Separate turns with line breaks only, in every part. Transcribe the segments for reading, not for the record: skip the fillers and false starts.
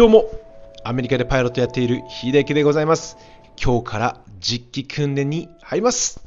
どうも、アメリカでパイロットやっている秀樹でございます。今日から実機訓練に入ります。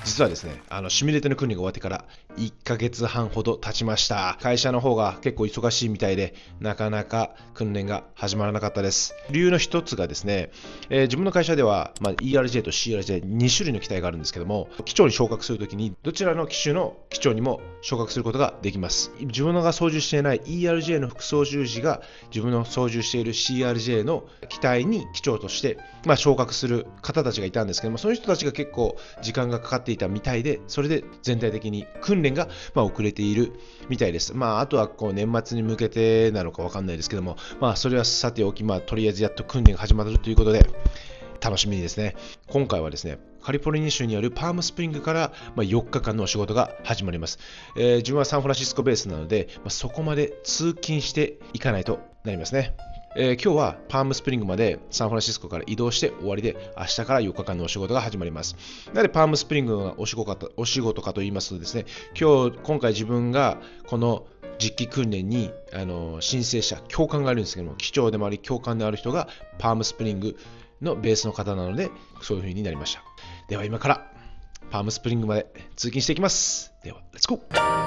実はですね、シミュレーターの訓練が終わってから1ヶ月半ほど経ちました。会社の方が結構忙しいみたいで、なかなか訓練が始まらなかったです。理由の一つがですね、自分の会社では、ERJ と CRJ2 種類の機体があるんですけども、機長に昇格するときにどちらの機種の機長にも昇格することができます。自分が操縦していない ERJ の副操縦士が自分の操縦している CRJ の機体に機長として、昇格する方たちがいたんですけども、その人たちが結構時間がかかっていたみたいで、それで全体的に訓練が遅れているみたいです。あとは年末に向けてなのか分かんないですけども、それはさておき、とりあえずやっと訓練が始まるということで、楽しみにですね。今回はですね、カリフォルニア州にあるパームスプリングから4日間のお仕事が始まります。自分はサンフランシスコベースなので、そこまで通勤していかないとなりますね。今日はパームスプリングまでサンフランシスコから移動して終わりで、明日から4日間のお仕事が始まります。なのでパームスプリングのお仕事かと言いますとですね、今回自分がこの実機訓練に申請者、教官がいるんですけども、機長でもあり教官である人がパームスプリングのベースの方なので、そういう風になりました。では今からパームスプリングまで通勤していきます。では、レッツゴー。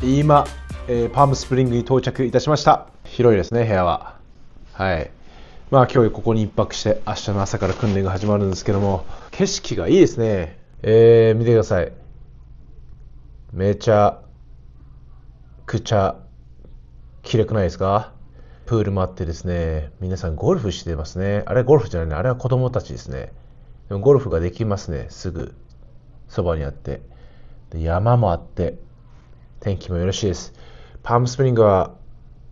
今、パームスプリングに到着いたしました。広いですね、部屋は。はい。今日ここに一泊して明日の朝から訓練が始まるんですけども、景色がいいですね。見てください。めちゃくちゃ綺麗くないですか？プールもあってですね、皆さんゴルフしてますね。あれゴルフじゃないね、あれは子供たちですね。でもゴルフができますね、すぐそばにあって。で、山もあって、天気もよろしいです。パームスプリングは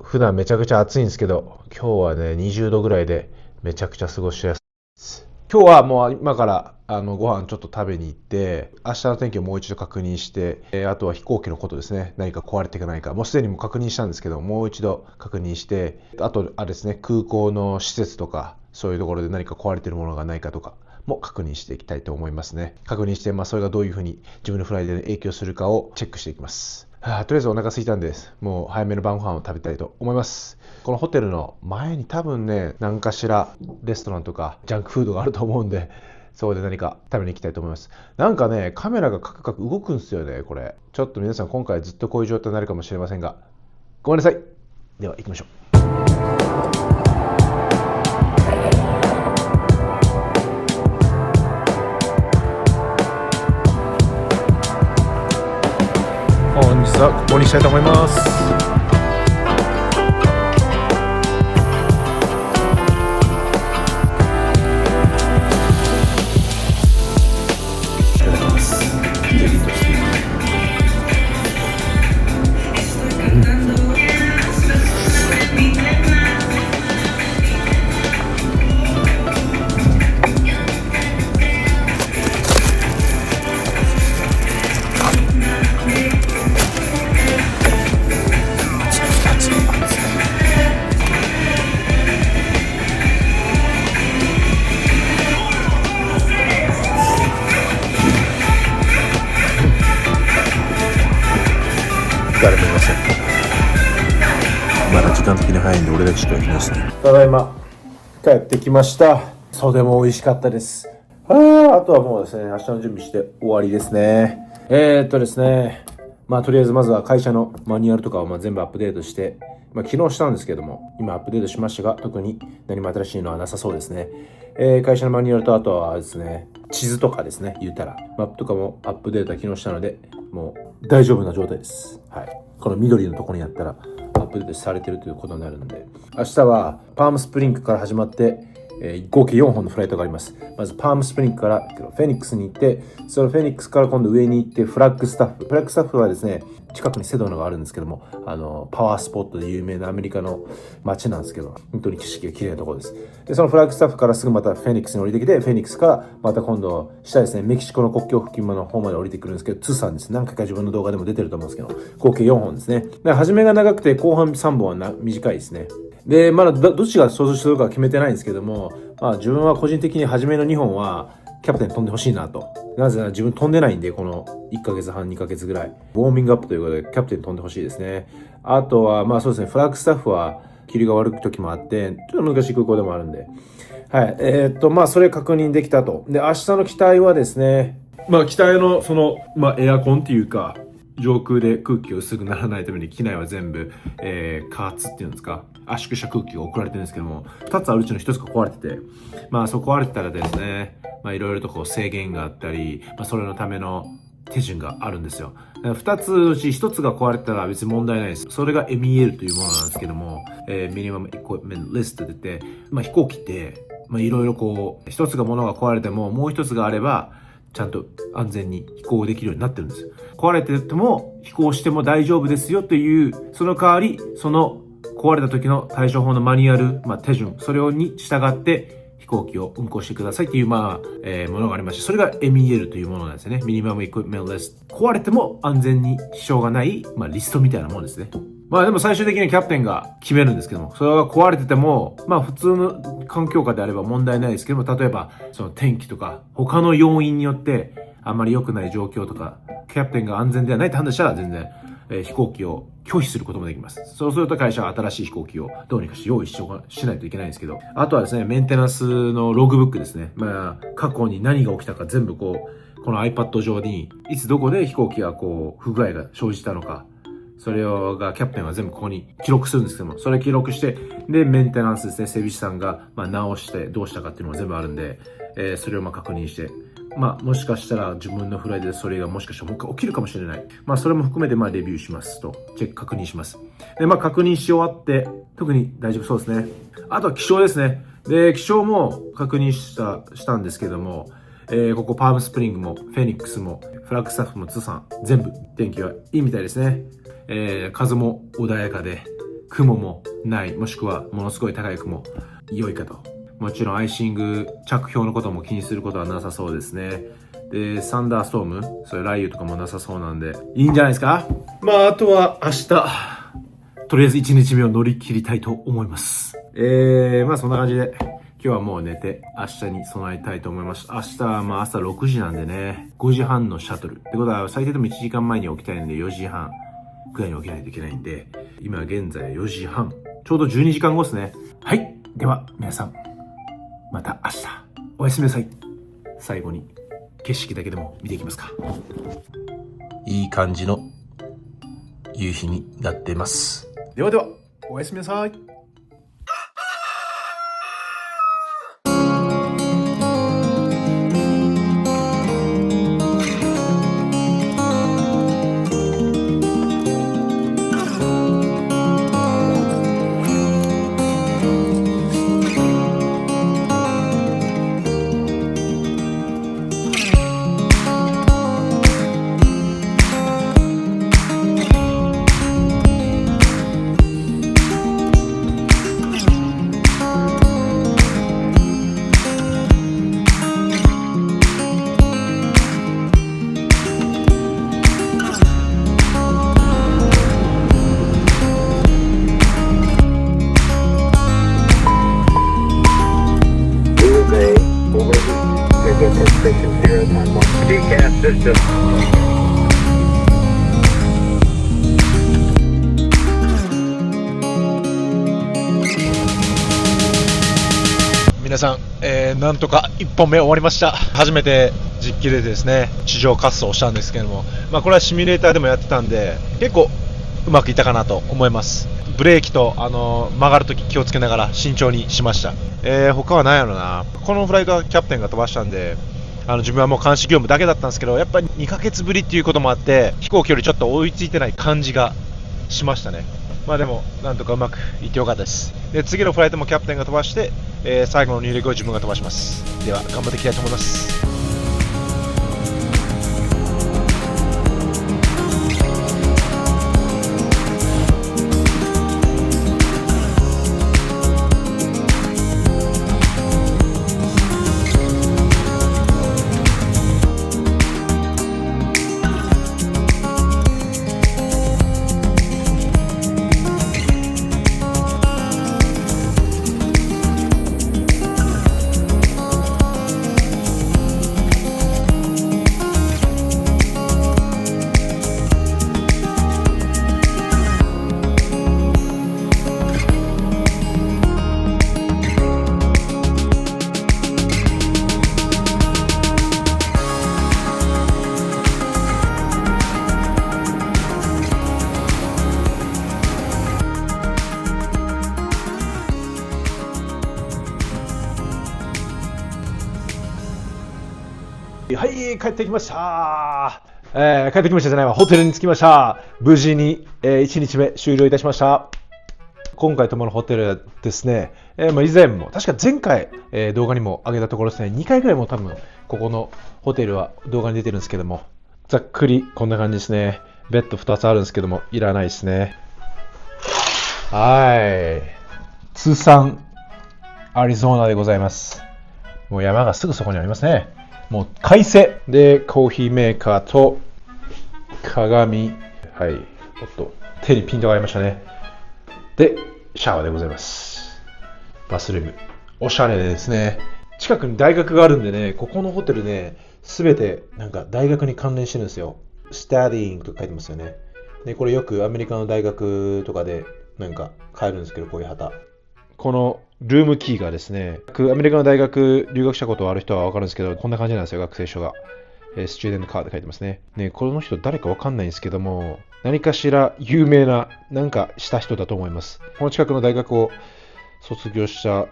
普段めちゃくちゃ暑いんですけど、今日はね20度ぐらいでめちゃくちゃ過ごしやすいです。今日はもう今からご飯ちょっと食べに行って、明日の天気をもう一度確認して、あとは飛行機のことですね、何か壊れていかないか、もうすでにも確認したんですけど、もう一度確認して、あとあれですね、空港の施設とかそういうところで何か壊れているものがないかとかも確認していきたいと思いますね。確認して、それがどういうふうに自分のフライトに影響するかをチェックしていきます。とりあえずお腹空いたんです。もう早めの晩ご飯を食べたいと思います。このホテルの前に多分ね、何かしらレストランとかジャンクフードがあると思うんで、そこで何か食べに行きたいと思います。なんかね、カメラがカクカク動くんですよね、これ。ちょっと皆さん今回ずっとこういう状態になるかもしれませんが、ごめんなさい。では行きましょう。本日はここにしたいと思います。誰もいません。まだ時間的に早いんで俺だけしかいないですね。ただいま帰ってきました。とても美味しかったです。あとはもうですね、明日の準備して終わりですね。ですね、とりあえずまずは会社のマニュアルとかを全部アップデートして、昨日したんですけども、今アップデートしましたが、特に何も新しいのはなさそうですね。会社のマニュアルとあとはですね、地図とかですね、言ったら、マップとかもアップデートは昨日したので、もう大丈夫な状態です。はい。この緑のところにやったら、アップデートされてるということになるので、明日はパームスプリングから始まって、合計4本のフライトがあります。まずパームスプリングからフェニックスに行って、そのフェニックスから今度上に行ってフラッグスタッフ。フラッグスタッフはですね、近くにセドナがあるんですけども、パワースポットで有名なアメリカの街なんですけど、本当に景色が綺麗なところです。で、そのフラッグスタッフからすぐまたフェニックスに降りてきて、フェニックスからまた今度下ですね、メキシコの国境付近の方まで降りてくるんですけど、ツーサンです。何回か自分の動画でも出てると思うんですけど、合計4本ですね。で、初めが長くて後半3本は短いですね。で、まだどっちが想像してるかは決めてないんですけども、自分は個人的に初めの2本はキャプテン飛んでほしいなと。なぜなら自分飛んでないんで、この1ヶ月半、2ヶ月ぐらい。ウォーミングアップということでキャプテン飛んでほしいですね。あとは、そうですね、フラッグスタッフは霧が悪い時もあって、ちょっと難しい空港でもあるんで。はい。それ確認できたと。で、明日の機体はですね、機体のエアコンっていうか、上空で空気が薄くならないために機内は全部、加圧っていうんですか、圧縮した空気が送られてるんですけども、2つあるうちの1つが壊れてて、そう壊れてたらですね、いろいろと制限があったり、それのための手順があるんですよ。2つのうち1つが壊れてたら別に問題ないです。それが MEL というものなんですけども、Minimum Equipment List って言って、飛行機って、いろいろ1つが物が壊れても、もう1つがあれば、ちゃんと安全に飛行できるようになってるんですよ。壊れてても飛行しても大丈夫ですよという、その代わり、その壊れた時の対処法のマニュアル、手順、それに従って飛行機を運航してくださいという、ものがありまして、それが MEL というものなんですね。ミニマムエクイプメントリスト。壊れても安全に支障がない、リストみたいなものですね。でも最終的にキャプテンが決めるんですけども、それが壊れてても、普通の環境下であれば問題ないですけども、例えば、その天気とか、他の要因によって、あんまり良くない状況とか、キャプテンが安全ではないと判断したら、全然、飛行機を拒否することもできます。そうすると会社は新しい飛行機をどうにかして用意しないといけないんですけど、あとはですね、メンテナンスのログブックですね。過去に何が起きたか全部この iPad 上に、いつどこで飛行機が不具合が生じたのか、それがキャプテンは全部ここに記録するんですけども、それ記録して、で、メンテナンスですね、整備士さんが、直してどうしたかっていうのも全部あるんで、それを確認して、もしかしたら自分のフライトでそれがもしかしたらもう一回起きるかもしれない。それも含めてレビューしますと、確認します。で、確認し終わって、特に大丈夫そうですね。あとは気象ですね。で、気象も確認したんですけども、ここパームスプリングも、フェニックスも、フラッグスタッフもツさん、全部天気はいいみたいですね。風も穏やかで、雲もない、もしくはものすごい高い雲、良いかと。もちろんアイシング、着氷のことも気にすることはなさそうですね。で、サンダーストーム、それ雷雨とかもなさそうなんで、いいんじゃないですか。あとは明日、とりあえず1日目を乗り切りたいと思います。そんな感じで、今日はもう寝て、明日に備えたいと思います。明日は朝6時なんでね、5時半のシャトル。ってことは、最低でも1時間前に起きたいんで、4時半くらいに起きないといけないんで、今現在4時半。ちょうど12時間後ですね。はい。では、皆さん、また明日、おやすみなさい。最後に、景色だけでも見ていきますか。いい感じの夕日になっています。ではでは、おやすみなさい。
Decaf system.
皆さん、なんとか1本目終わりました。初めて実機でですね、地上滑走をしたんですけども、これはシミュレーターでもやってたんで、結構うまくいったかなと思います。ブレーキと曲がるとき気をつけながら慎重にしました。他は何やろな。このフライトはキャプテンが飛ばしたんで、自分はもう監視業務だけだったんですけど、やっぱり2ヶ月ぶりっていうこともあって、飛行距離ちょっと追いついてない感じがしましたね。でもなんとかうまくいってよかったです。で、次のフライトもキャプテンが飛ばして、最後の入力を自分が飛ばします。では頑張っていきたいと思います。はい、帰ってきました。帰ってきましたじゃないわ、ホテルに着きました。無事に、1日目終了いたしました。今回泊まるホテルですね、以前も、確か前回、動画にも上げたところですね、2回ぐらいも多分、ここのホテルは動画に出てるんですけども、ざっくりこんな感じですね。ベッド2つあるんですけども、いらないですね。はい。通算アリゾナでございます。もう山がすぐそこにありますね。もう快晴で、コーヒーメーカーと鏡、はい、手にピントが合いましたね。で、シャワーでございます。バスルーム、おしゃれですね。近くに大学があるんでね、ここのホテルね、すべてなんか大学に関連してるんですよ。スタディングと書いてますよね。で、これよくアメリカの大学とかでなんか買えるんですけど、こういう旗。このルームキーがですね、アメリカの大学留学したことある人は分かるんですけど、こんな感じなんですよ、学生証が。スチューデントカード書いてますね。この人誰か分かんないんですけども、何かしら有名な、なんかした人だと思います。この近くの大学を卒業した、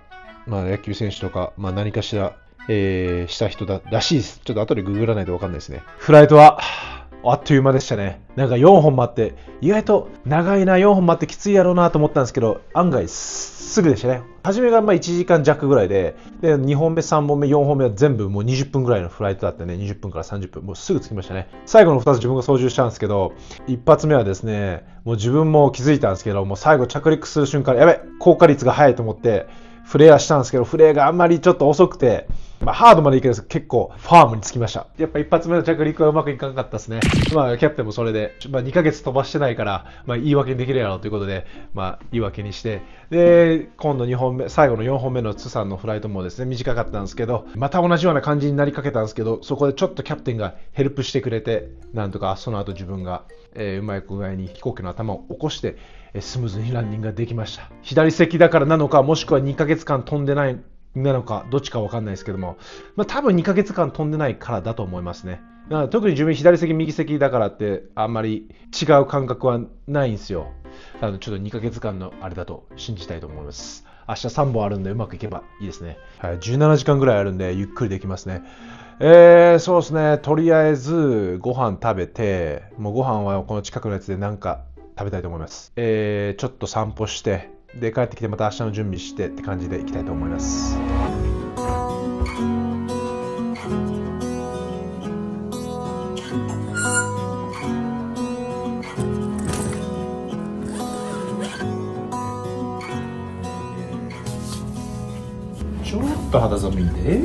野球選手とか、何かしら、した人だらしいです。ちょっと後でググらないと分かんないですね。フライトはあっという間でしたね。なんか4本待って、意外と長いな、4本待ってきついやろうなと思ったんですけど、案外すぐでしたね。初めが1時間弱ぐらいで、2本目、3本目、4本目は全部もう20分ぐらいのフライトだったね。20分から30分。もうすぐ着きましたね。最後の2つ自分が操縦したんですけど、一発目はですね、もう自分も気づいたんですけど、もう最後着陸する瞬間、やべ、降下率が速いと思って、フレアしたんですけど、フレアがあんまりちょっと遅くて、ハードまでいけるんですけど、結構ファームにつきました。やっぱ一発目の着陸はうまくいかなかったですね。キャプテンもそれで、2ヶ月飛ばしてないから、言い訳にできるやろうということで、言い訳にして、で、今度2本目、最後の4本目のツさんのフライトもですね、短かったんですけど、また同じような感じになりかけたんですけど、そこでちょっとキャプテンがヘルプしてくれて、なんとかその後自分が、うまい具合に飛行機の頭を起こして、スムーズにランニングができました。左席だからなのか、もしくは2ヶ月間飛んでないなのか、どっちかわかんないですけども、多分2ヶ月間飛んでないからだと思いますね。だから特に自分左席右席だからってあんまり違う感覚はないんですよ。ちょっと2ヶ月間のあれだと信じたいと思います。明日3本あるんでうまくいけばいいですね。はい、17時間ぐらいあるんでゆっくりできますね。そうですね。とりあえずご飯食べて、もうご飯はこの近くのやつでなんか食べたいと思います。ちょっと散歩して、で帰ってきてまた明日の準備してって感じでいきたいと思います。ちょっと肌寒いんで、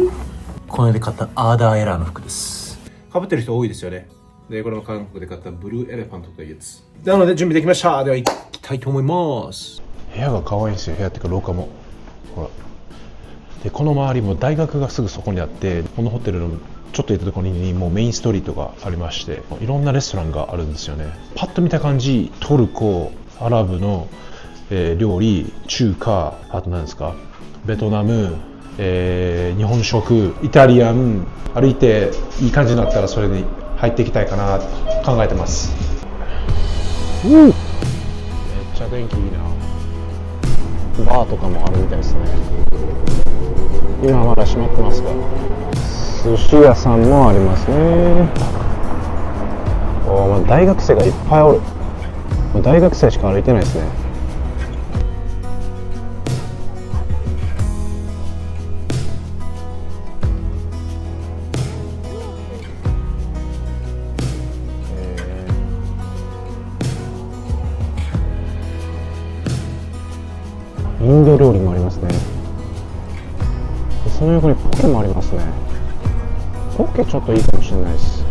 この間買ったアーダーエラーの服です。かぶってる人多いですよね。で、これも韓国で買ったブルーエレファントというやつ。なので準備できました。では行きたいと思います。部屋が可愛いんですよ。部屋っていうか廊下も。ほら。で、この周りも大学がすぐそこにあって、このホテルのちょっと行ったところにもうメインストリートがありまして、いろんなレストランがあるんですよね。パッと見た感じ、トルコ、アラブの、料理、中華、あと何ですか、ベトナム、
日本食、イタリアン、歩いていい感じになったらそれに入っていきたいかなと考えてます。めっちゃ天気いいな。バーとかもあるみたいですね。今はまだ閉まってますが、寿司屋さんもありますね。大学生がいっぱいおる。大学生しか歩いてないですね。インド料理もありますね。その横にポケもありますね。ポケちょっといいかもしれないです。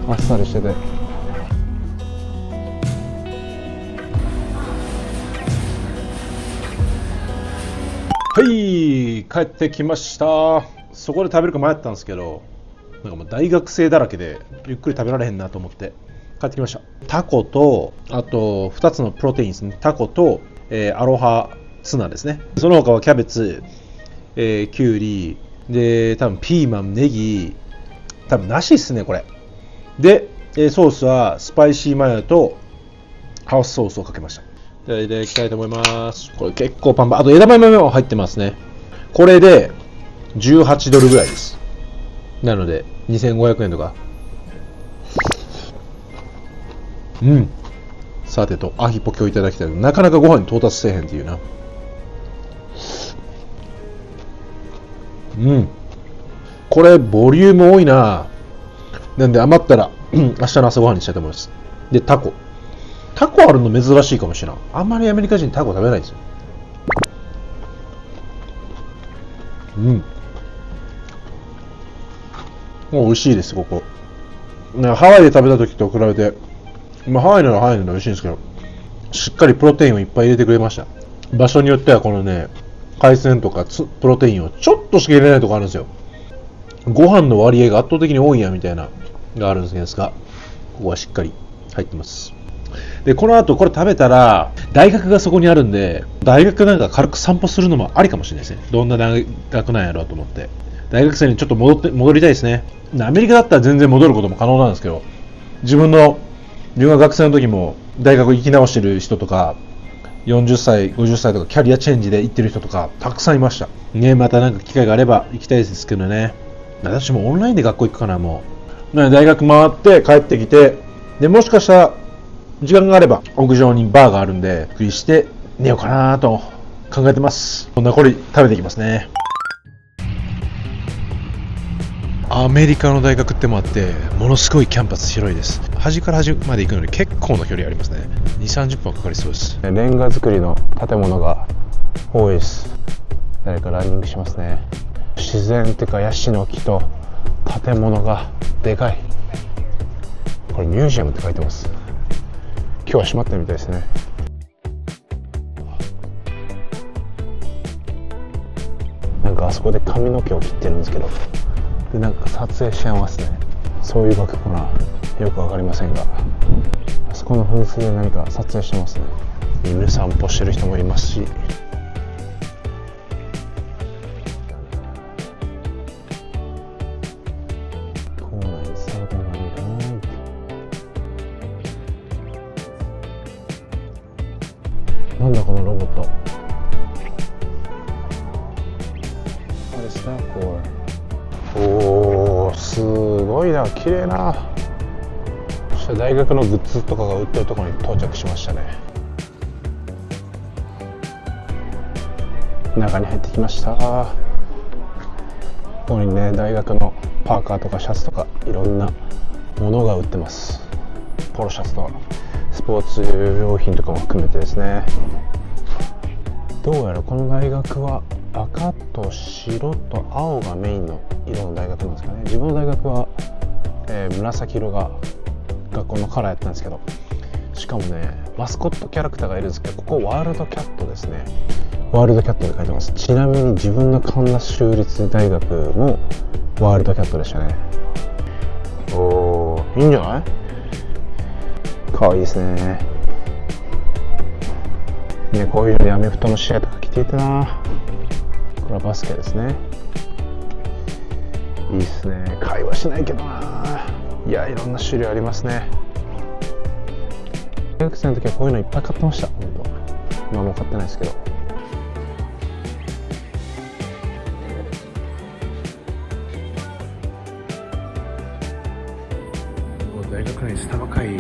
あっさりしてて。はい、帰ってきました。そこで食べるか迷ったんですけど、なんかもう大学生だらけでゆっくり食べられへんなと思って帰ってきました。タコと、あと2つのプロテインですね。タコと、アロハツナですね。その他はキャベツ、キュウリで、多分ピーマン、ネギ、多分梨っすねこれで、ソースはスパイシーマヨとハウスソースをかけました。では、いただきたいと思います。これ結構パンパン。あと枝豆も入ってますね。これで18ドルぐらいです。なので2500円とか。さてと、アヒポ今日いただきたいけど、なかなかご飯に到達せえへんっていうな。これボリューム多いな。なんで余ったら明日の朝ごはんにしたいと思います。で、タコあるの珍しいかもしれない。あんまりアメリカ人タコ食べないんですよ。もう美味しいです、ここ。ハワイで食べた時と比べて、ハワイならハワイなら美味しいんですけど、しっかりプロテインをいっぱい入れてくれました。場所によってはこのね、海鮮とかプロテインをちょっとしか入れないとこあるんですよ。ご飯の割合が圧倒的に多いやみたいながあるんですが、ここはしっかり入ってます。で、この後これ食べたら大学がそこにあるんで、大学なんか軽く散歩するのもありかもしれないですね。どんな大学なんやろうと思って、大学生にちょっと戻りたいですね。アメリカだったら全然戻ることも可能なんですけど、自分が学生の時も大学行き直してる人とか、40歳、50歳とかキャリアチェンジで行ってる人とかたくさんいましたね。またなんか機会があれば行きたいですけどね。私もオンラインで学校行くかな。もう大学回って帰ってきて、でもしかしたら時間があれば屋上にバーがあるんでゆっくりして寝ようかなと考えてます。残り食べていきますね。アメリカの大学ってもあってものすごいキャンパス広いです。端から端まで行くのに結構な距離ありますね。2、30分はかかりそうです。レンガ造りの建物が多いです。誰かランニングしますね。自然っていうかヤシの木と建物がでかい。これミュージアムって書いてます。今日は閉まってるみたいですね。なんかあそこで髪の毛を切ってるんですけど、でなんか撮影しちゃいますね。そういう学校なよくわかりませんが、あそこの噴水で何か撮影してますね。犬散歩してる人もいますし、なんだこのロボット。あれスターコー。おー、すごいな、綺麗な。そして大学のグッズとかが売ってるところに到着しましたね。中に入ってきました。ここにね、大学のパーカーとかシャツとかいろんなものが売ってます。ポロシャツとスポーツ用品とかも含めてですね。どうやらこの大学は赤と白と青がメインの色の大学なんですかね。自分の大学は、紫色が学校のカラーやったんですけど、しかもねマスコットキャラクターがいるんですけど、ここワールドキャットですね。ワールドキャットで書いてます。ちなみに自分の神田州立大学もワールドキャットでしたね。おー、いいんじゃない？かわいいですね。こういうのにアメフトの試合とか来ていてな。これはバスケですね。いいっすね。会話しないけどな。いや、いろんな種類ありますね。大学生の時はこういうのいっぱい買ってました。本当。今もう買ってないですけど。大学内スタバ会。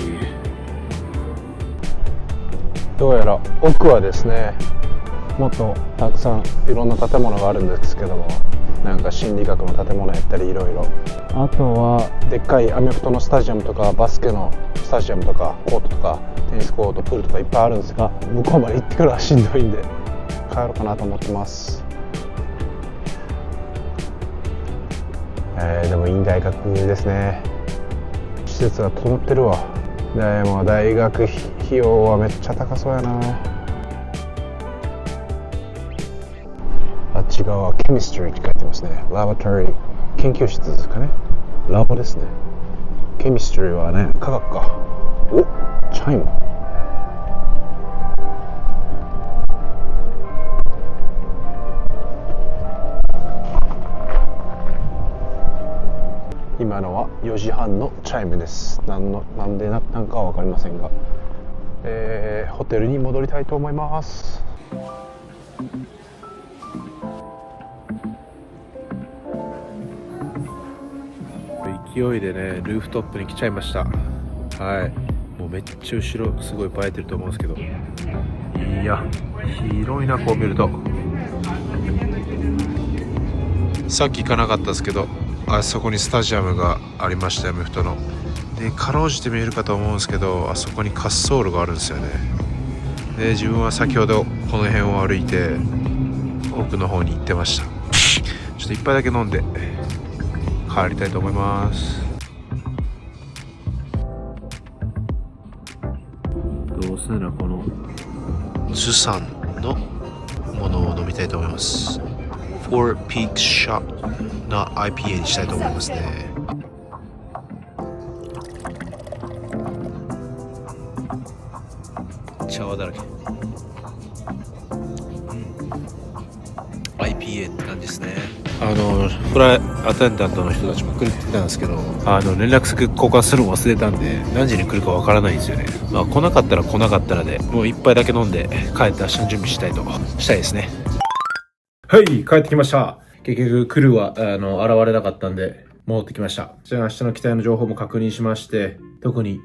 どうやら奥はですね、もっとたくさんいろんな建物があるんですけども、なんか心理学の建物やったりいろいろ、あとはでっかいアメフトのスタジアムとかバスケのスタジアムとかコートとかテニスコートプールとかいっぱいあるんですが、向こうまで行ってくるのはしんどいんで帰ろうかなと思ってます。でもいい大学ですね。施設が整ってるわ。でも大学費用はめっちゃ高そうやな。あっち側はケミストリーって書いてますね。ラボトリー、研究室ですかね。ラボですね。ケミストリーはね、科学か。お、チャイム。今のは4時半のチャイムです。なんでなったんかは分かりませんが、ホテルに戻りたいと思います。勢いでね、ルーフトップに来ちゃいました。はい、もうめっちゃ後ろすごい映えてると思うんですけど、いや広いな。こう見るとさっき行かなかったですけど、あそこにスタジアムがありましたよ、アメフトの。で、かろうじて見えるかと思うんですけど、あそこに滑走路があるんですよね。で、自分は先ほどこの辺を歩いて奥の方に行ってました。ちょっと一杯だけ飲んで帰りたいと思います。どうせならこのズサンのものを飲みたいと思います。Four Peaks Shop の IPA にしたいと思いますね。茶葉だらけ。IPA って感じですね。フライアテンダントの人たちも来るって言ってたんですけど、連絡先交換するの忘れたんで、何時に来るかわからないんですよね。まあ来なかったら来なかったらで、もう一杯だけ飲んで帰って明日の準備したいですね。はい、帰ってきました。結局クルーは現れなかったんで戻ってきました。じゃあ明日の機体の情報も確認しまして、特に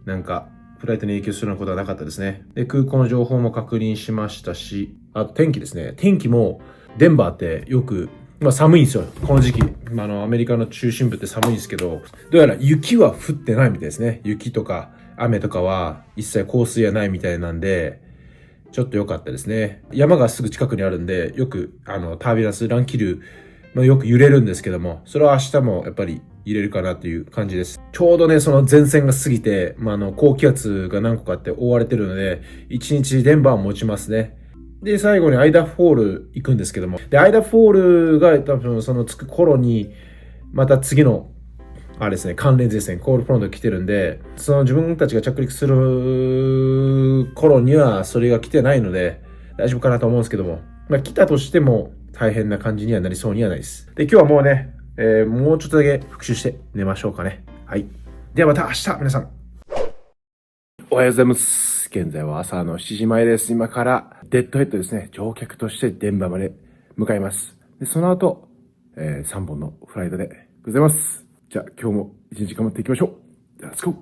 なんかフライトに影響するようなことはなかったですね。で、空港の情報も確認しましたし、あと天気ですね。天気もデンバーってよく寒いんですよ。この時期。アメリカの中心部って寒いんですけど、どうやら雪は降ってないみたいですね。雪とか雨とかは一切降水はないみたいなんで、ちょっと良かったですね。山がすぐ近くにあるんで、よくタービュランス、乱気流、よく揺れるんですけども、それは明日もやっぱり揺れるかなという感じです。ちょうどね、その前線が過ぎて、高気圧が何個かあって覆われてるので、1日デンバーを持ちますね。で、最後にアイダフォール行くんですけども。で、アイダフォールが多分その着く頃に、また次の、あれですね、関連前線、コールフロント来てるんで、その自分たちが着陸する頃にはそれが来てないので、大丈夫かなと思うんですけども。来たとしても大変な感じにはなりそうにはないです。で、今日はもうね、もうちょっとだけ復習して寝ましょうかね。はい。ではまた明日、皆さん。おはようございます。現在は朝の7時前です。今からデッドヘッドですね。乗客としてデンバーまで向かいます。で、その後、3本のフライトでございます。じゃあ今日も一日頑張っていきましょう。じゃあ、Let's go!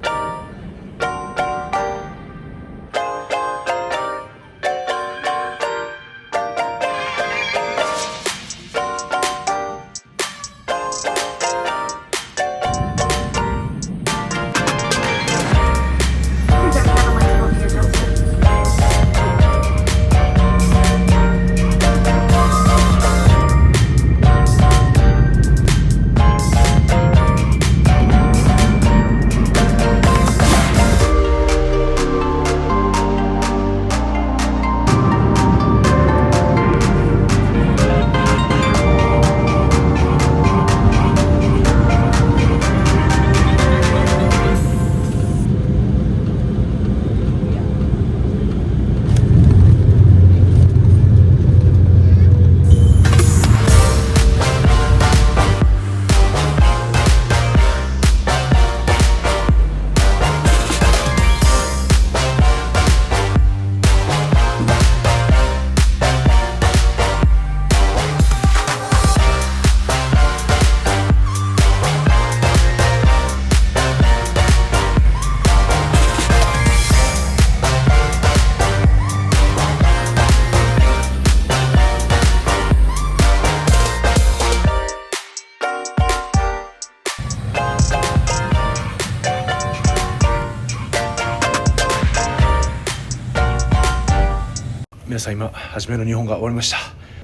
皆さん今初めの日本が終わりました。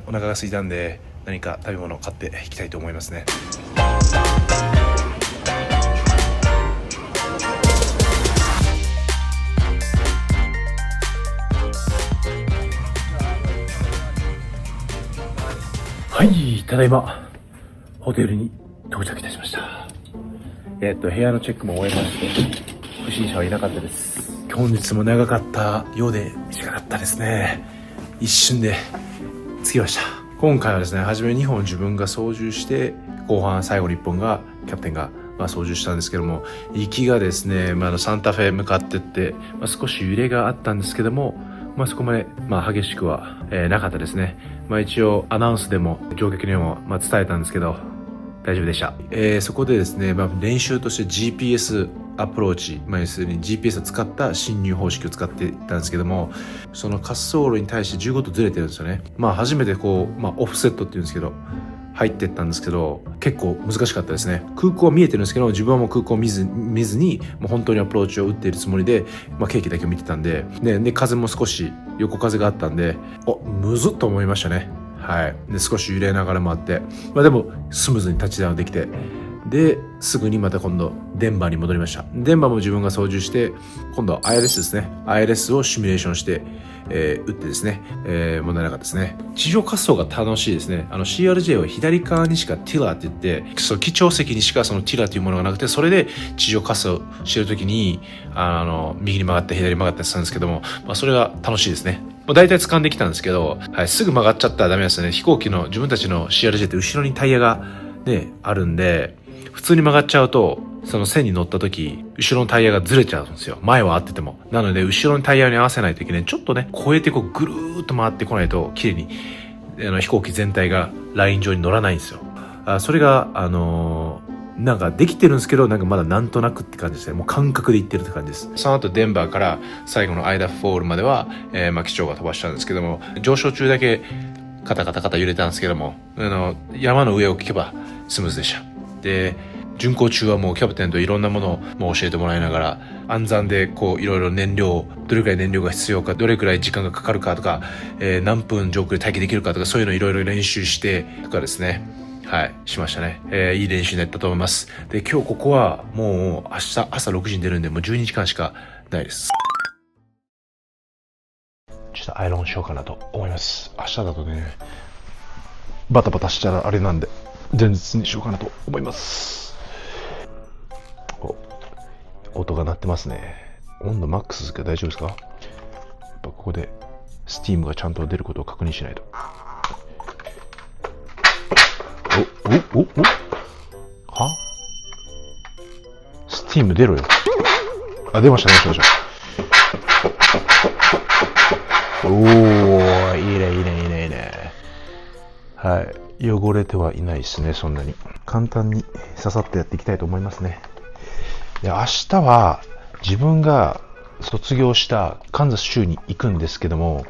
お腹が空いたんで何か食べ物を買っていきたいと思いますね。はい、ただいまホテルに到着いたしました。部屋のチェックも終えまして不審者はいなかったです。本日も長かったようで短かったですね。一瞬で着きました。今回はですね、初め2本自分が操縦して後半最後の1本がキャプテンが操縦したんですけども、行きがですね、サンタフェ向かってって、少し揺れがあったんですけども、そこまで激しくは、なかったですね。一応アナウンスでも乗客にも伝えたんですけど大丈夫でした。そこでですね、練習として GPS アプローチ、要するに GPS を使った進入方式を使っていたんですけども、その滑走路に対して15度ずれてるんですよね。初めてオフセットっていうんですけど入ってったんですけど、結構難しかったですね。空港は見えてるんですけど、自分はもう空港を見ずにもう本当にアプローチを打っているつもりで、ケーキだけを見てたんで、で風も少し横風があったんで、むずっと思いましたね。はい。で少し揺れながら回って、でもスムーズにタッチダウンできて、ですぐにまた今度デンバーに戻りました。デンバーも自分が操縦して、今度は ILS ですね。ILS をシミュレーションして、打ってですね、問題なかったですね。地上滑走が楽しいですね。CRJ は左側にしかティラーって言って、その機長席にしかそのティラーというものがなくて、それで地上滑走してるときに右に曲がったり左に曲がったりするんですけども、それが楽しいですね。大体掴んできたんですけど、すぐ曲がっちゃったらダメですよね。飛行機の自分たちの CRJ って後ろにタイヤがねあるんで、普通に曲がっちゃうとその線に乗った時後ろのタイヤがずれちゃうんですよ。前は合ってても。なので後ろのタイヤに合わせないといけない。ちょっとね越えてぐるーっと回ってこないと綺麗に飛行機全体がライン上に乗らないんですよ。それがなんかできてるんですけど、まだなんとなくって感じですね。もう感覚で行ってるって感じです。その後デンバーから最後のアイダフォールまでは、機長が飛ばしたんですけども、上昇中だけカタカタ揺れたんですけども、山の上を聞けばスムーズでした。で巡航中はもうキャプテンといろんなものをもう教えてもらいながら、暗算でいろいろ燃料、どれくらい燃料が必要か、どれくらい時間がかかるかとか、何分上空で待機できるかとか、そういうのいろいろ練習してとかですね、しましたね。いい練習になったと思います。で今日ここはもう明日朝6時に出るんで、もう12時間しかないです。
ちょっとアイロンしようかなと思います。明日だとねバタバタしたらあれなんで前日にしようかなと思います。音が鳴ってますね。温度マックスですけど大丈夫ですか？やっぱここでスティームがちゃんと出ることを確認しないと。は？スティーム出ろよ。出ました。おー、いいね。はい。汚れてはいないですね、そんなに。簡単にささっとやっていきたいと思いますね。で、明日は自分が卒業したカンザス州に行くんですけども、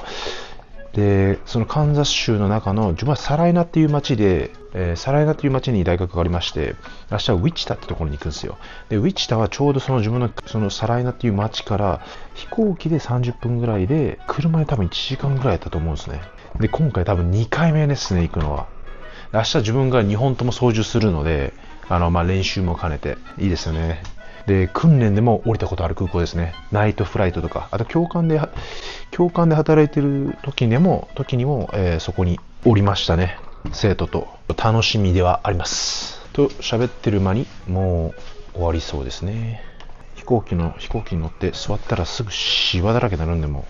で、そのカンザス州の中の、自分はサライナっていう町で、サライナっていう町に大学がありまして、明日はウィチタってところに行くんですよ。で、ウィチタはちょうどその自分のそのサライナっていう町から飛行機で30分ぐらいで、車で多分1時間ぐらいだったと思うんですね。で、今回多分2回目ですね、行くのは。明日自分が2本とも操縦するので、練習も兼ねていいですよね。で、訓練でも降りたことある空港ですね。ナイトフライトとか、あと教官で働いてる時にも、そこに降りましたね。生徒と。楽しみではあります。と喋ってる間にもう終わりそうですね。飛行機に乗って座ったらすぐシワだらけになるんでも、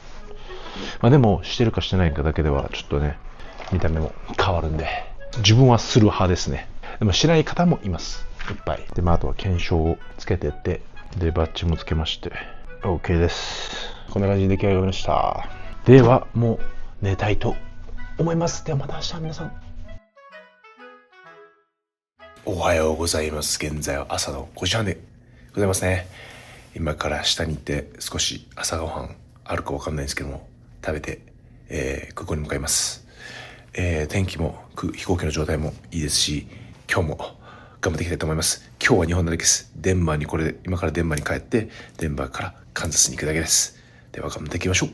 でもしてるかしてないかだけではちょっとね、見た目も変わるんで、自分はする派ですね。でもしない方もいます。いっぱい。で、あとは検証をつけてって、で、バッジもつけまして、OK です。こんな感じで出来上がりました。では、もう寝たいと思います。ではまた明日皆さん。
おはようございます。現在は朝の5時半でございますね。今から下に行って少し朝ごはんあるかわかんないんですけども、食べて、空港に向かいます。天気も飛行機の状態もいいですし、今日も頑張っていきたいと思います。今日は日本だけです。今からデンバーに帰って、デンバーからカンザスに行くだけです。では頑張っていきましょう。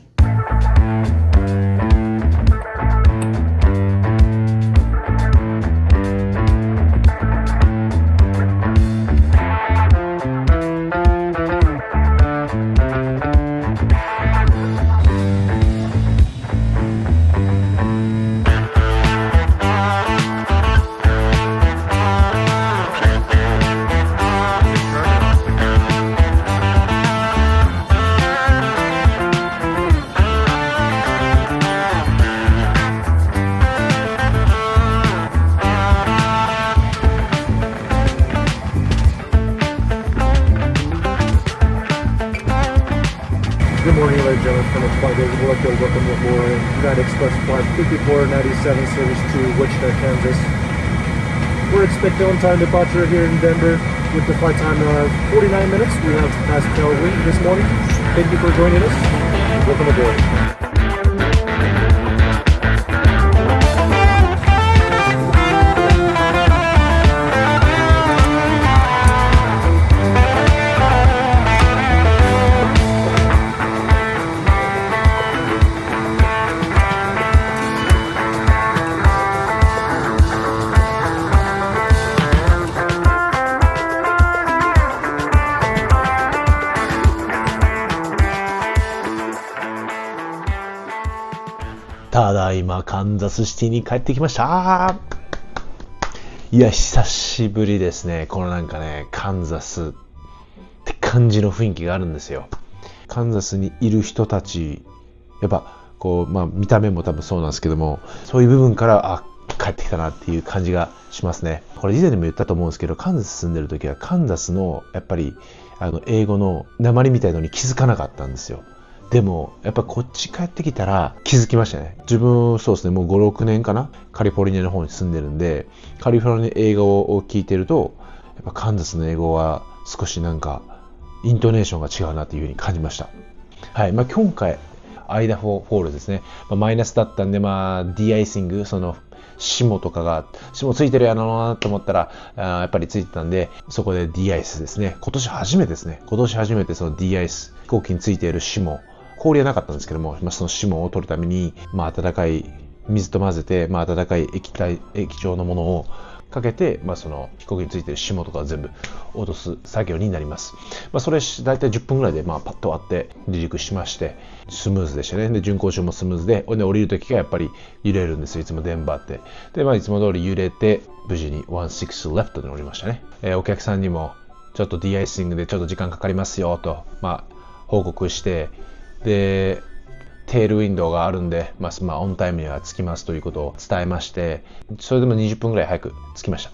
Tyler Jenner from Chicago. We'd like to welcome you aboard United Express Flight 5497 service to Wichita, Kansas. We're expecting on-time departure here in Denver with the flight time 49 minutes. We have past Calgary this morning. Thank you for joining us. Welcome aboard.
ただいまカンザスシティに帰ってきました。いや久しぶりですね。このなんかねカンザスって感じの雰囲気があるんですよ。カンザスにいる人たちやっぱこう見た目も多分そうなんですけども、そういう部分から帰ってきたなっていう感じがしますね。これ以前でも言ったと思うんですけど、カンザス住んでる時はカンザスのやっぱり英語の訛りみたいのに気づかなかったんですよ。でもやっぱこっち帰ってきたら気づきましたね。自分そうですね、もう 5,6 年かな、カリフォルニアの方に住んでるんで、カリフォルニア英語を聞いてるとやっぱカンザスの英語は少しなんかイントネーションが違うなというふうに感じました。はい、今回アイダホフォールですね、マイナスだったんでディアイシング、その霜とかが霜ついてるやろなと思ったらやっぱりついてたんで、そこでディアイスですね。今年初めてそのディアイス、飛行機についている霜、氷はなかったんですけども、その霜を取るために、温かい水と混ぜて、温かい液状のものをかけて、その飛行機についている霜とかを全部落とす作業になります。それ大体10分ぐらいでパッと終わって離陸しまして、スムーズでしたね。で巡航中もスムーズで、降りる時がやっぱり揺れるんですよ。いつもデンバーって。でいつも通り揺れて無事に16 left で乗りましたね。お客さんにもちょっとディアイシングでちょっと時間かかりますよと報告して、でテールウィンドウがあるんで、オンタイムには着きますということを伝えまして、それでも20分ぐらい早く着きました。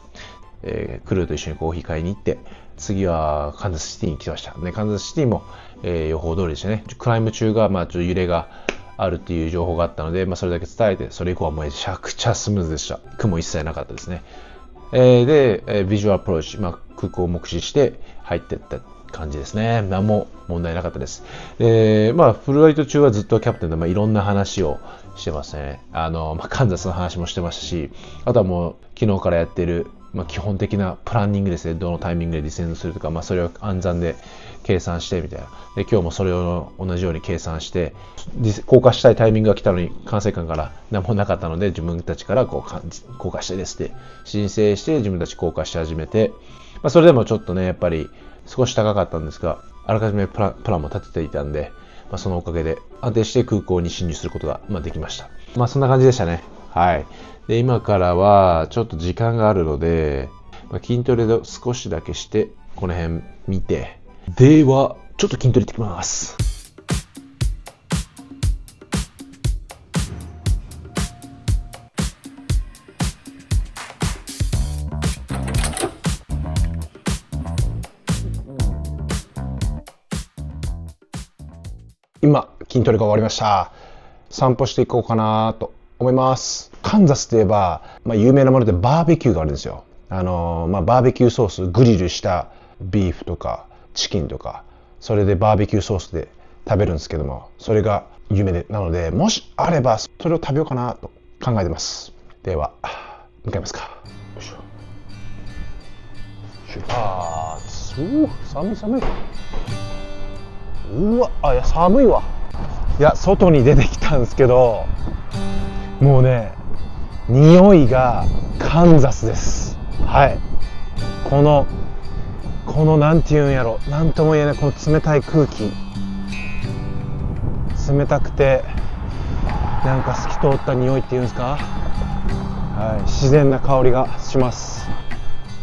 クルーと一緒にコーヒー買いに行って、次はカンザスシティに来ました。でカンザスシティも、予報通りでしたね。クライム中がちょっと揺れがあるっていう情報があったので、それだけ伝えて、それ以降はめちゃくちゃスムーズでした。雲一切なかったですね。で、ビジュアルアプローチ、空港を目視して入っていった感じですね。何も問題なかったです。フルライト中はずっとキャプテンでいろんな話をしてますね。カンザスの話もしてましたし、あとはもう昨日からやっている、基本的なプランニングですね。どのタイミングでディセンドするとか、それを暗算で計算してみたいな。で今日もそれを同じように計算して、降下したいタイミングが来たのに管制官から何もなかったので、自分たちから降下したいですって申請して自分たち降下し始めて、それでもちょっとねやっぱり少し高かったんですが、あらかじめプランも立てていたんで、そのおかげで安定して空港に進入することができました。そんな感じでしたね。はい。で今からはちょっと時間があるので、筋トレを少しだけしてこの辺見て、ではちょっと筋トレ行ってきます。今筋トレが終わりました。散歩していこうかなと思います。カンザスといえば、有名なものでバーベキューがあるんですよ。バーベキューソース、グリルしたビーフとかチキンとか、それでバーベキューソースで食べるんですけども、それが有名なので、もしあればそれを食べようかなと考えてます。では向かいますか。よいしょ。出発。寒い。うわ、いや寒いわ。いや外に出てきたんですけど、もうね匂いがカンザスです。はい。このなんていうんやろ、なんとも言えないこの冷たい空気、冷たくてなんか透き通った匂いっていうんですか、はい、自然な香りがします。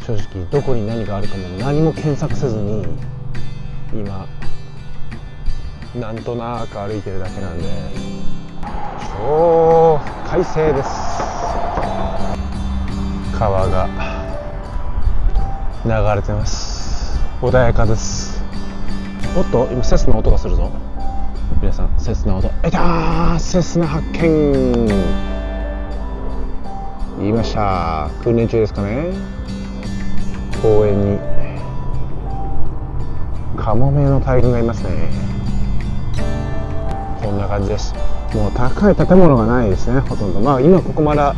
正直どこに何があるかも何も検索せずに今なんとなく歩いてるだけなんで、超快晴です。川が流れてます。穏やかです。おっと今セスの音がするぞ。
皆さん、セスナ音。セスナ発見。言いました。訓練中ですかね。公園にカモメの大群がいますね。こんな感じです。もう高い建物がないですね、ほとんど。まあ今ここまだ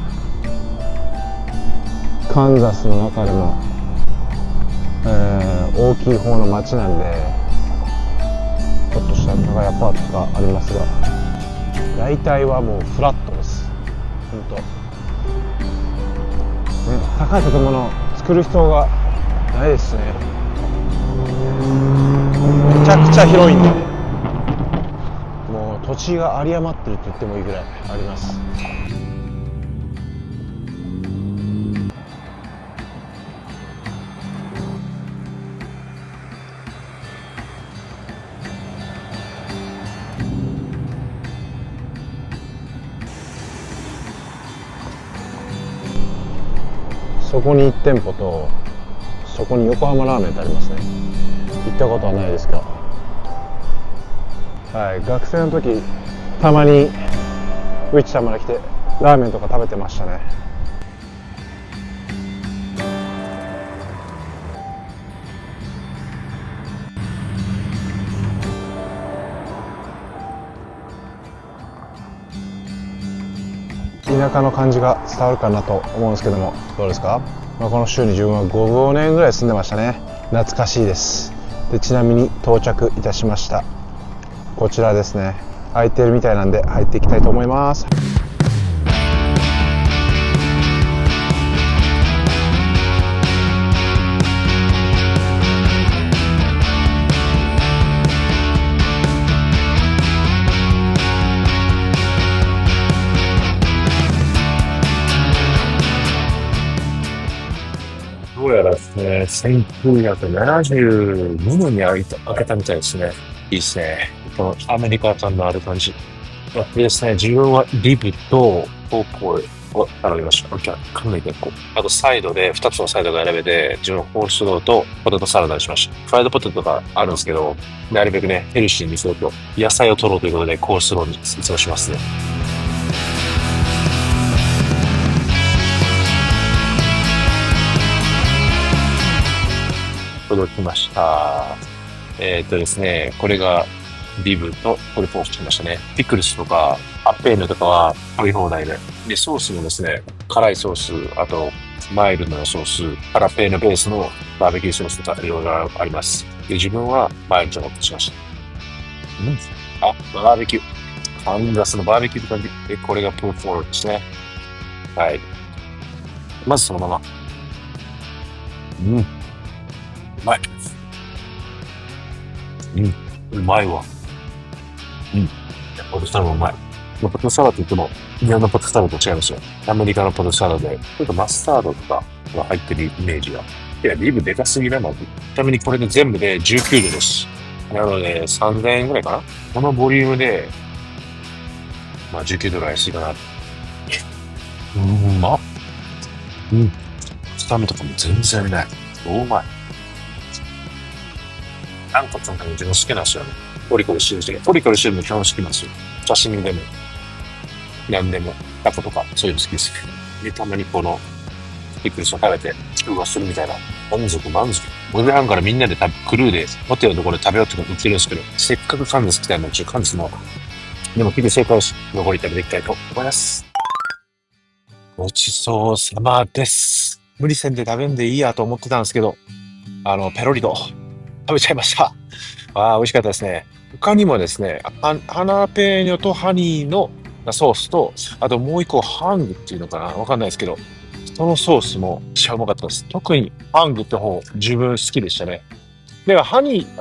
カンザスの中でも、大きい方の町なんで、ちょっとした長いアパートがありますが、大体はもうフラットです。本当。ね、高い建物作る必要がないですね。めちゃくちゃ広いんで、もう土地が有り余ってると言ってもいいぐらいあります。そこに1店舗と、そこに横浜ラーメンってありますね。行ったことはないですか。はい、学生の時たまにウィチタまで来てラーメンとか食べてましたね。田舎の感じが伝わるかなと思うんですけども、どうですか。この州に自分は5年ぐらい住んでましたね。懐かしいです。で、ちなみに到着いたしました。こちらですね。空いてるみたいなんで入っていきたいと思います。
どうやらですね、1972年に開けたみたいですね。いいですね。このアメリカ感のある感じ。でですね、自分はリブとポークを頼みました。考えてこう。あとサイドで、2つのサイドが選べて、自分はコールスローとポテトサラダにしました。フライドポテトがあるんですけど、なるべくね、ヘルシーにすると、野菜を取ろうということで、コールスローにいつもしますね。届きました。ですね、これがリブとこれポークしましたね。ピクルスとかアッペーヌとかは取り放題で。で、ソースもですね、辛いソース、あとマイルドなソース、ハラペーヌベースのバーベキューソースとかいろいろあります。で、自分はマイルドのしました。バーベキュー。カンザスのバーベキューって感じ。で、これがプーフォーですね。はい。まずそのまま。うまい。うまいわ。ポテトサラダうまい。ポテトサラダって言っても、日本のポテトサラダと違いますよ。アメリカのポテトサラダで、ちょっとマスタードとかが入ってるイメージが。いや、リブでかすぎなの。ちなみにこれで全部で19ドルです。なので、3000円ぐらいかな。このボリュームで、19ドルは安いかな。うまっ。スタミとかも全然ない。うまい。なんかなんか自分好きなんですよね。コリコリしてる。コリコリしてるの基本好きなんですよ。刺身でも、何でも、タコとか、そういうの好きです。で、たまにこの、ピクルスを食べて、中和するみたいな。満足。5時半からみんなでクルーで、ホテルのところで食べようって言ってるんですけど、せっかくカンザス来たので、カンザスの、でも結局成功し、残り食べていきたいと思います。ごちそうさまです。無理せんで食べんでいいやと思ってたんですけど、ペロリと食べちゃいました。美味しかったですね。他にもですね、ハナペーニョとハニーのソースと、あともう一個ハングっていうのかなわかんないですけど、そのソースもめっちゃうまかったです。特にハングって方、自分好きでしたね。では、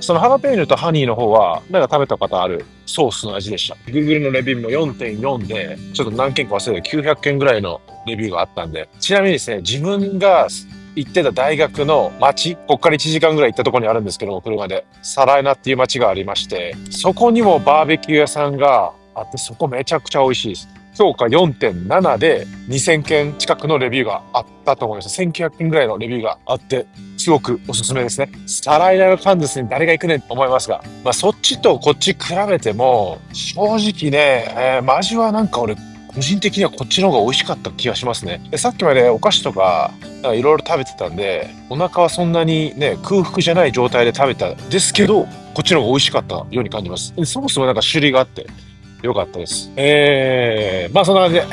そのハナペーニョとハニーの方は、なんか食べたことあるソースの味でした。Google のレビューも 4.4 で、ちょっと何件か忘れて900件ぐらいのレビューがあったんで、ちなみにですね、自分が行ってた大学の町、こっから1時間ぐらい行ったところにあるんですけど、車で、サラエナっていう町がありまして、そこにもバーベキュー屋さんがあって、そこめちゃくちゃ美味しいです。評価 4.7 で2000件近くのレビューがあったと思います。1900件ぐらいのレビューがあって、すごくおすすめですね。サライダルカンザスに誰が行くねんと思いますが、まあそっちとこっち比べても、正直ね、マジはなんか俺、個人的にはこっちの方が美味しかった気がしますね。でさっきまでお菓子とかいろいろ食べてたんで、お腹はそんなにね、空腹じゃない状態で食べたんですけど、こっちの方が美味しかったように感じます。でそもそもなんか種類があって、よかったです。まあそんな感じで、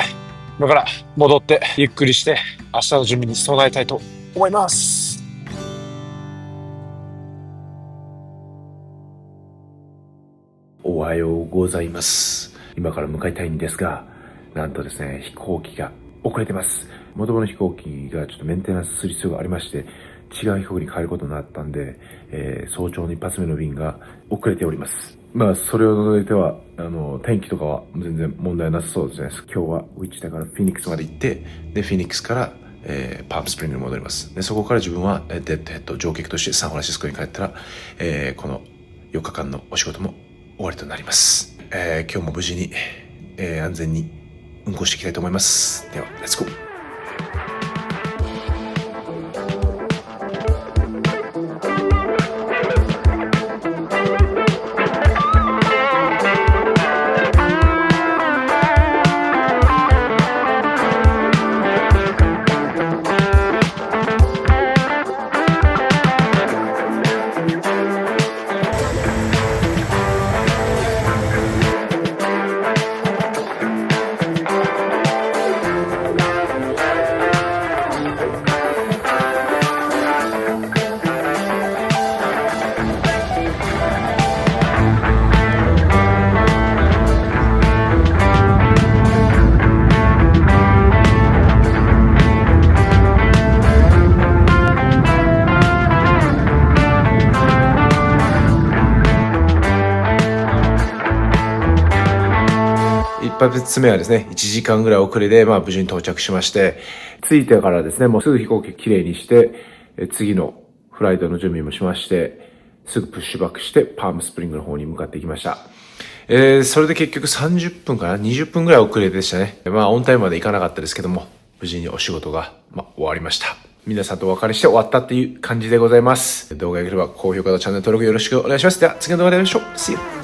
今から戻ってゆっくりして明日の準備に備えたいと思います。
おはようございます。今から向かいたいんですが、なんとですね、飛行機が遅れてます。元々の飛行機がちょっとメンテナンスする必要がありまして、違う飛行機に変えることになったんで、早朝の一発目の便が遅れております。まあ、それを除いては、天気とかは全然問題なさそうですね。今日はウィッチだからフィニックスまで行って、で、フィニックスから、パームスプリングに戻ります。で、そこから自分はデッドヘッド乗客としてサンフランシスコに帰ったら、この4日間のお仕事も終わりとなります。今日も無事に、安全に運行していきたいと思います。では、レッツゴー。一発目はですね、1時間ぐらい遅れで、まあ無事に到着しまして、着いてからですね、もうすぐ飛行機きれいにして、次のフライトの準備もしまして、すぐプッシュバックしてパームスプリングの方に向かっていきました。それで結局30分かな ?20 分ぐらい遅れでしたね。まあオンタイムまで行かなかったですけども、無事にお仕事が、終わりました。皆さんとお別れして終わったっていう感じでございます。動画が良ければ高評価とチャンネル登録よろしくお願いします。では次の動画で会いましょう。See you!